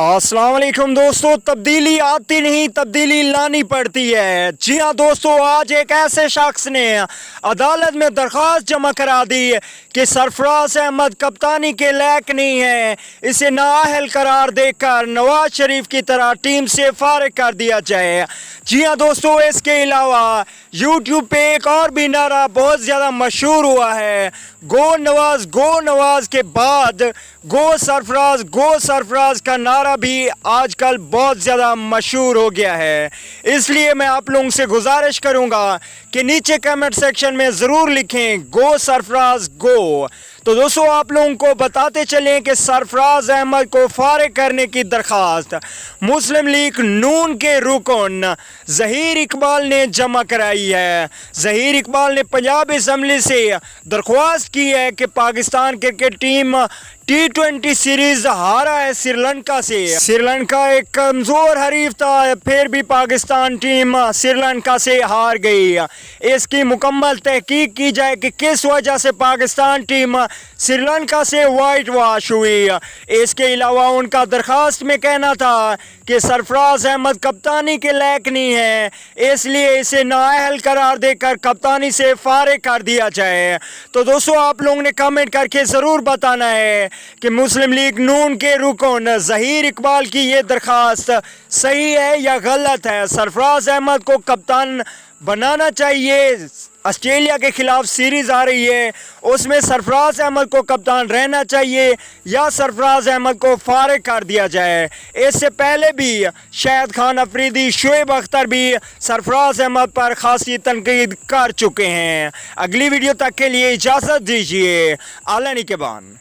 अस्सलाम वालेकुम दोस्तों, तब्दीली आती नहीं, तब्दीली लानी पड़ती है। जी हाँ दोस्तों, आज एक ऐसे शख्स ने अदालत में दरख्वास्त जमा करा दी कि सरफराज अहमद कप्तानी के लायक नहीं है, इसे नाअहल करार देकर नवाज शरीफ की तरह टीम से फारिग कर दिया जाए। जी हाँ दोस्तों, इसके अलावा यूट्यूब पे एक और भी नारा बहुत ज़्यादा मशहूर हुआ है, गो नवाज के बाद गो सरफराज का नारा भी आजकल बहुत ज़्यादा मशहूर हो गया है। इसलिए मैं आप लोगों से गुजारिश करूंगा कि नीचे कमेंट सेक्शन में ज़रूर लिखें गो सरफराज गो। तो दोस्तों, आप लोगों को बताते चलें कि सरफराज अहमद को फारिग करने की दरख्वास्त मुस्लिम लीग नून के रुकन ज़हीर इकबाल ने जमा कराई है। ज़हीर इकबाल ने पंजाब असम्बली से दरख्वास्त की है कि Pakistan cricket team T20 series हारा है श्रीलंका से। श्रीलंका एक कमज़ोर हरीफ था, फिर भी पाकिस्तान टीम श्रीलंका से हार गई। इसकी मुकम्मल तहकीक की जाए कि किस वजह से पाकिस्तान टीम श्रीलंका से वाइट वॉश हुई। इसके अलावा उनका दरख्वास्त में कहना था कि सरफराज अहमद कप्तानी के लायक नहीं है, इसलिए इसे नाअहल करार देकर कप्तानी से फारिग कर दिया जाए। तो दोस्तों, आप लोगों ने कमेंट करके ज़रूर बताना है कि मुस्लिम लीग नून के रुकन ज़हीर इकबाल की ये दरख्वास्त सही है या गलत है। सरफराज अहमद को कप्तान बनाना चाहिए, ऑस्ट्रेलिया के खिलाफ सीरीज़ आ रही है, उसमें सरफराज अहमद को कप्तान रहना चाहिए या सरफराज अहमद को फारिग कर दिया जाए। इससे पहले भी शाहिद खान अफरीदी, शुएब अख्तर भी सरफराज अहमद पर खासी तनकीद कर चुके हैं। अगली वीडियो तक के लिए इजाज़त दीजिए। आला निगहबान।